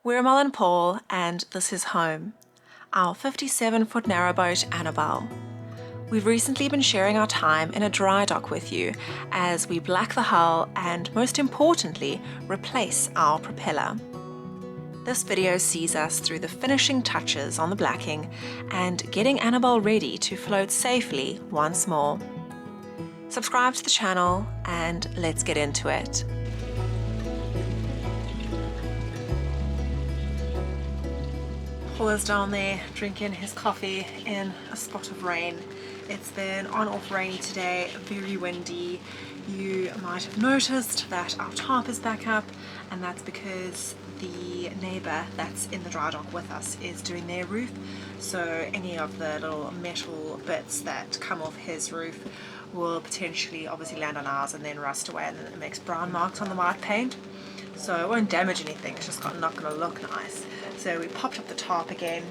We're Mel and Paul, and this is home, our 57-foot narrowboat Annabelle. We've recently been sharing our time in a dry dock with you as we black the hull and, most importantly, replace our propeller. This video sees us through the finishing touches on the blacking and getting Annabelle ready to float safely once more. Subscribe to the channel and let's get into it. Paul is down there drinking his coffee in a spot of rain. It's been on-off rainy today, very windy. You might have noticed that our tarp is back up, and that's because the neighbour that's in the dry dock with us is doing their roof. So any of the little metal bits that come off his roof will potentially obviously land on ours and then rust away, and then it makes brown marks on the white paint. So it won't damage anything, it's just not going to look nice. So we popped up the tarp again,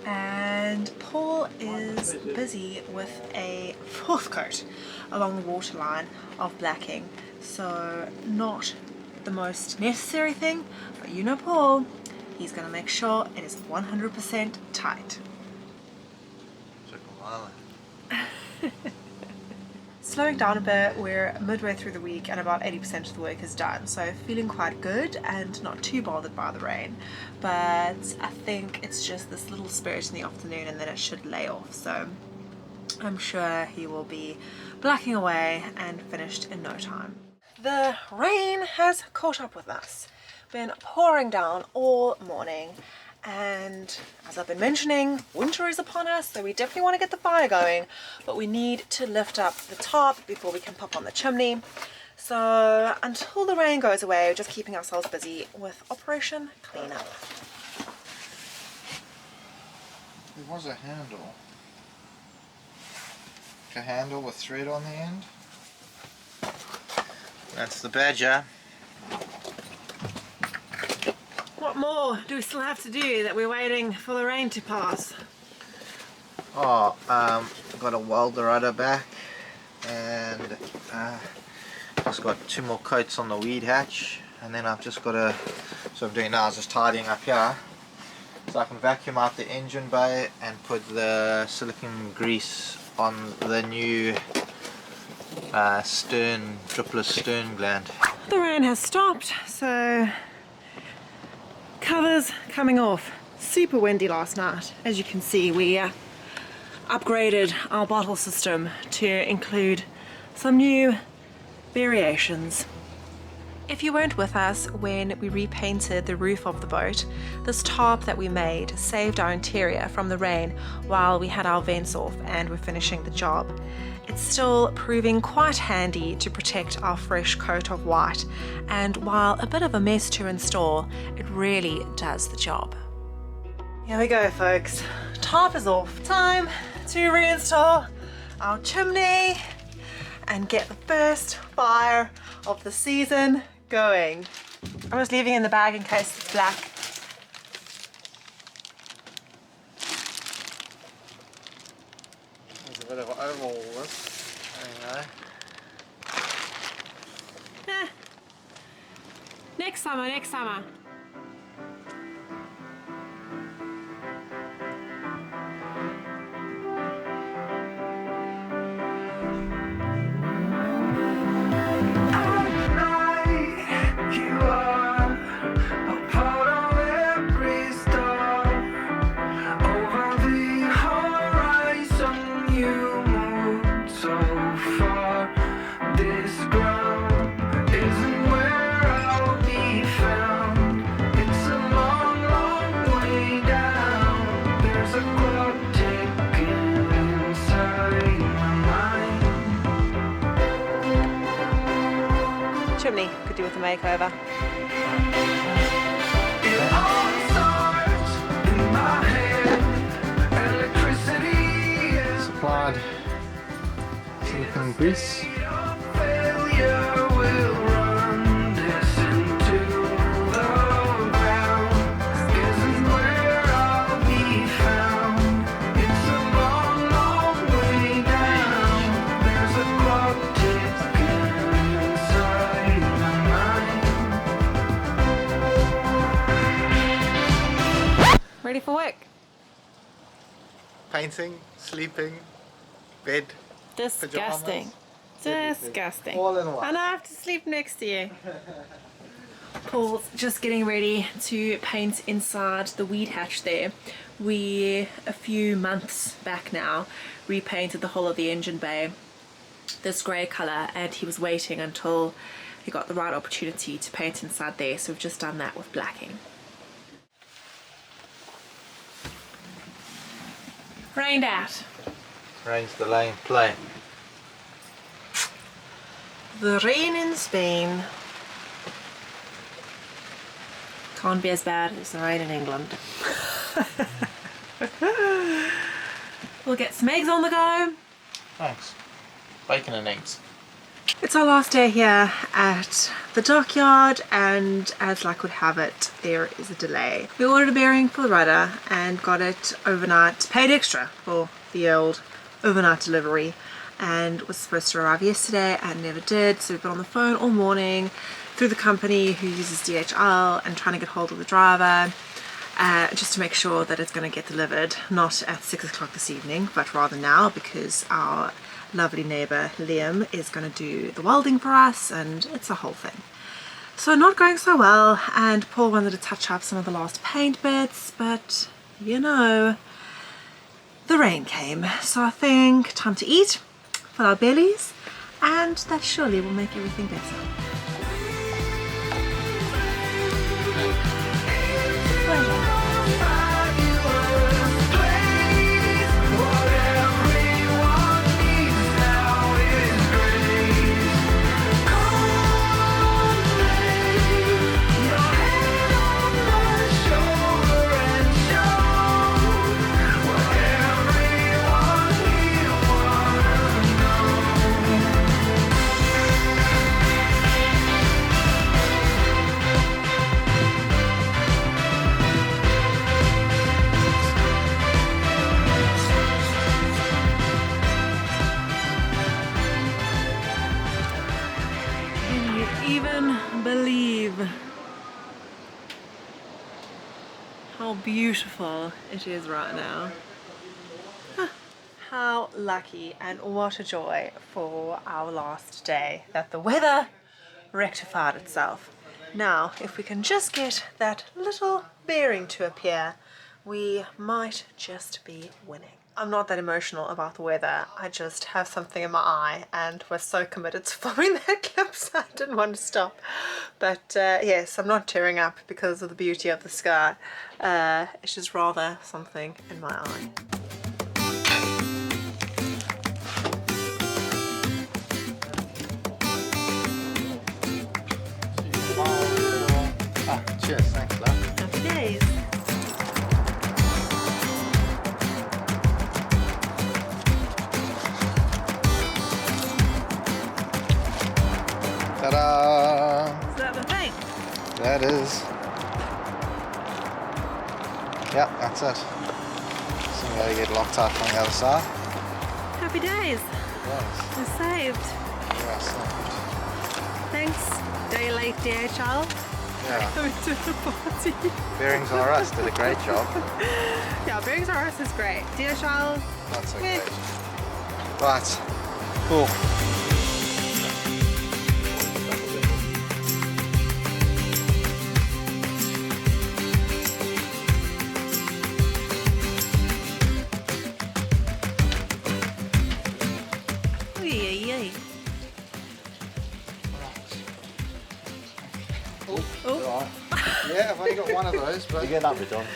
and Paul is busy with a fourth coat along the waterline of blacking. So not the most necessary thing, but you know Paul, he's going to make sure it is 100% tight. Slowing down a bit, we're midway through the week and about 80% of the work is done, so feeling quite good and not too bothered by the rain. But I think it's just this little spurt in the afternoon and then it should lay off, so I'm sure he will be blacking away and finished in no time. The rain has caught up with us. Been pouring down all morning, and as I've been mentioning, winter is upon us, so we definitely want to get the fire going, but we need to lift up the tarp before we can pop on the chimney. So until the rain goes away, we're just keeping ourselves busy with Operation Cleanup. There was a handle. A handle with thread on the end. That's the badger. What more do we still have to do that we're waiting for the rain to pass? Oh, I've got to weld the rudder back, and just got 2 more coats on the weed hatch, and then I've just got to, so I'm doing now is just tidying up here so I can vacuum out the engine bay and put the silicone grease on the new stern, dripless stern gland. The rain has stopped, so covers coming off. Super windy last night. As you can see, we upgraded our bottle system to include some new variations. If you weren't with us when we repainted the roof of the boat, this tarp that we made saved our interior from the rain while we had our vents off and were finishing the job. It's still proving quite handy to protect our fresh coat of white, and while a bit of a mess to install, it really does the job. Here we go, folks. Tarp is off. Time to reinstall our chimney and get the first fire of the season going. I'm just leaving it in the bag in case it's black. There's a bit of oval this, there you go. Next summer, next summer. Chimney could do with a makeover. Supplied silicone grease. Ready for work? Painting, sleeping, bed, Disgusting. pajamas. Disgusting. All in one. And I have to sleep next to you. Paul's just getting ready to paint inside the weed hatch there. We, a few months back now, repainted the whole of the engine bay this grey colour, and he was waiting until he got the right opportunity to paint inside there, so we've just done that with blacking. Rained out. Rain's delaying play. The rain in Spain can't be as bad as the rain in England. We'll get some eggs on the go. Thanks. Bacon and eggs. It's our last day here at the dockyard, and as luck would have it, there is a delay. We ordered a bearing for the rudder and got it overnight, paid extra for the old overnight delivery, and was supposed to arrive yesterday and never did, so we've been on the phone all morning through the company who uses DHL and trying to get hold of the driver just to make sure that it's going to get delivered, not at 6 o'clock this evening, but rather now, because our lovely neighbour Liam is going to do the welding for us, and it's a whole thing. So not going so well, and Paul wanted to touch up some of the last paint bits, but you know, the rain came, so I think time to eat, fill our bellies, and that surely will make everything better. How beautiful it is right now. How lucky and what a joy for our last day that the weather rectified itself. Now, if we can just get that little bearing to appear, we might just be winning. I'm not that emotional about the weather, I just have something in my eye and was so committed to filming that clip, so I didn't want to stop. But yes, I'm not tearing up because of the beauty of the sky. It's just rather something in my eye. Cheers, thanks, love. Happy days. Ta-da! Is that the thing? That is. Yep, that's it. So we gotta get locked up on the other side. Happy days. Yes. We're saved. Yeah, so, Thanks, day late DHL. yeah. Coming to the party. Bearings R Us did a great job. Yeah, Bearings R Us is great. DHL, Not so eh. great. But, cool. Oh. Yeah, I've only got one of those, but... You get that bit done.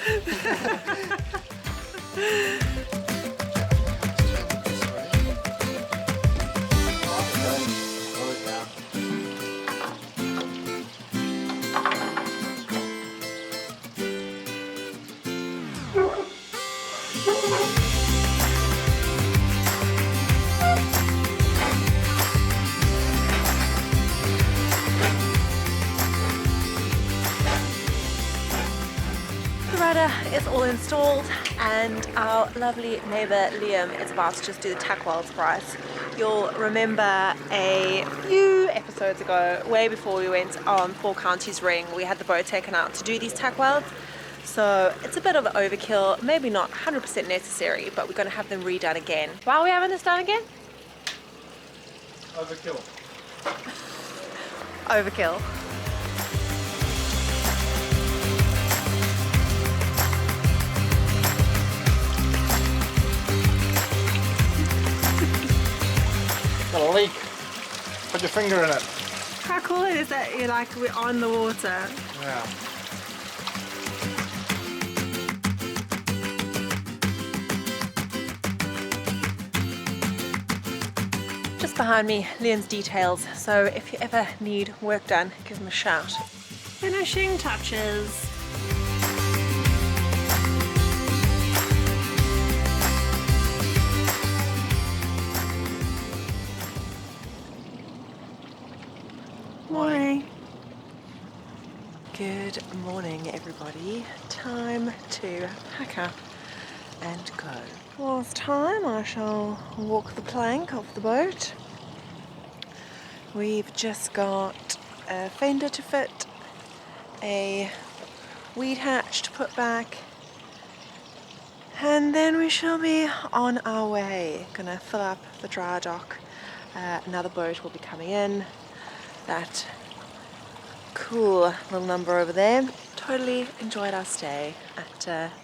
Is all installed, and our lovely neighbour Liam is about to just do the tack welds for us. You'll remember a few episodes ago, way before we went on Four Counties Ring, we had the boat taken out to do these tack welds. So it's a bit of an overkill, maybe not 100% necessary, but we're going to have them redone again. Why are we having this done again? Overkill. Overkill. Got a leak. Put your finger in it. How cool it is that you're like, we're on the water. Yeah. Just behind me, Leon's Details. So if you ever need work done, give him a shout. Finishing touches. Morning. Good morning, everybody. Time to pack up and go. Last time I shall walk the plank of the boat. We've just got a fender to fit, a weed hatch to put back, and then we shall be on our way. Gonna fill up the dry dock. Another boat will be coming in. That cool little number over there. Totally enjoyed our stay at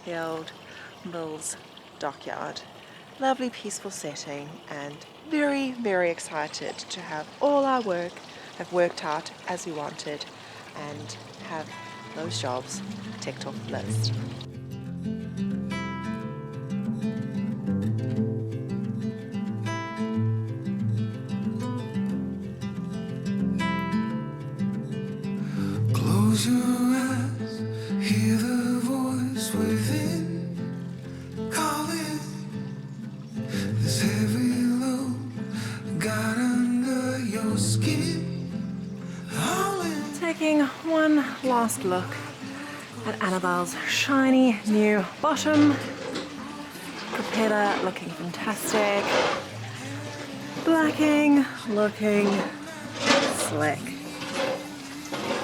the old Mills dockyard. Lovely peaceful setting, and very, very excited to have all our work have worked out as we wanted and have those jobs ticked off the list. Close your eyes, hear the voice within, calling this heavy load got under your skin, howling. Taking one last look at Annabelle's shiny new bottom, propeller looking fantastic, blacking looking slick.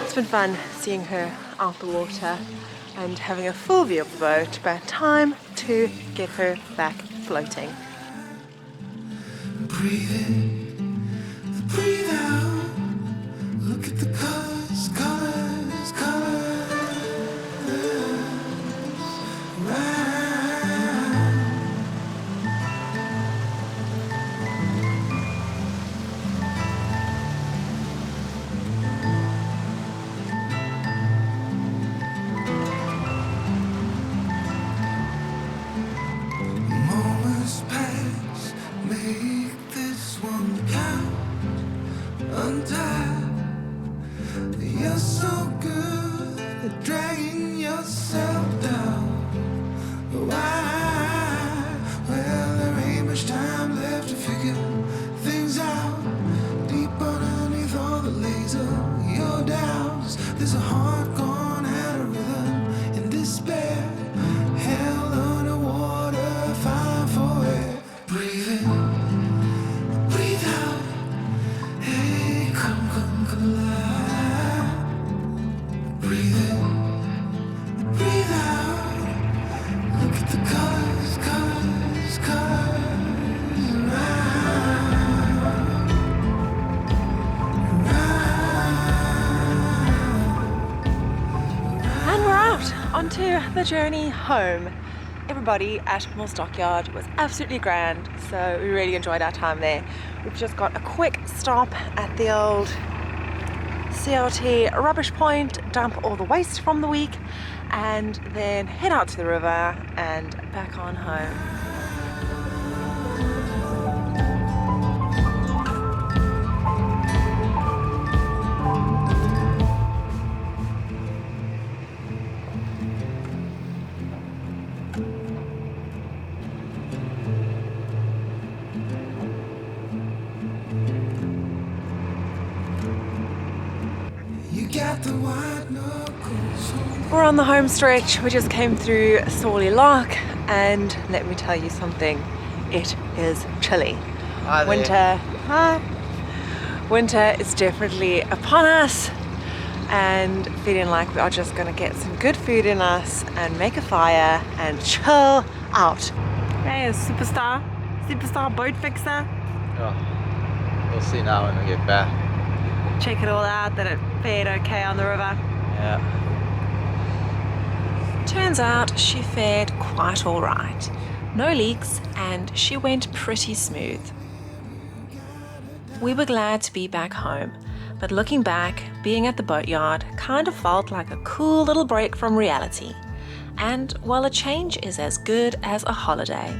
It's been fun seeing her out the water and having a full view of the boat, but time to get her back floating. Breathe in, breathe out, look at the colors, colors, colors, right. Moments pass, make this one count. Untie, you're so good at dragging yourself down. Why? Well, there ain't much time left to figure things out. Deep underneath all the laser, your doubts, there's a heart gone out of rhythm in despair. Hell underwater, fine for air. Breathe in, breathe out. Hey, come alive. Breathe in, breathe out. Look at the colors, colors, colors. And we're out onto the journey home. Everybody at Mills Dockyard was absolutely grand, so we really enjoyed our time there. We've just got a quick stop at the old CRT rubbish point, dump all the waste from the week, and then head out to the river and back on home. You got the white knuckles. We're on the home stretch. We just came through Sawley Lock, and let me tell you something, it is chilly. Hi there. Winter is definitely upon us, and feeling like we are just gonna get some good food in us and make a fire and chill out. Hey, superstar boat fixer. Oh, we'll see now when we get back. Check it all out, that it fared okay on the river. Yeah. Turns out she fared quite all right. No leaks, and she went pretty smooth. We were glad to be back home, but looking back, being at the boatyard kind of felt like a cool little break from reality. And while a change is as good as a holiday,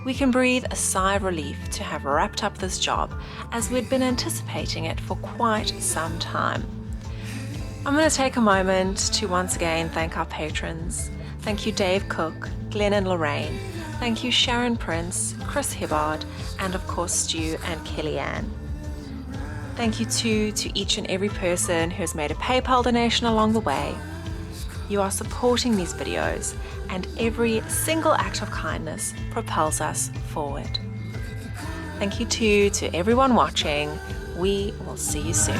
we can breathe a sigh of relief to have wrapped up this job, as we'd been anticipating it for quite some time. I'm going to take a moment to once again thank our patrons. Thank you Dave Cook, Glenn and Lorraine. Thank you Sharon Prince, Chris Hibbard, and of course Stu and Kellyanne. Thank you too to each and every person who has made a PayPal donation along the way. You are supporting these videos, and every single act of kindness propels us forward. Thank you too to everyone watching. We will see you soon.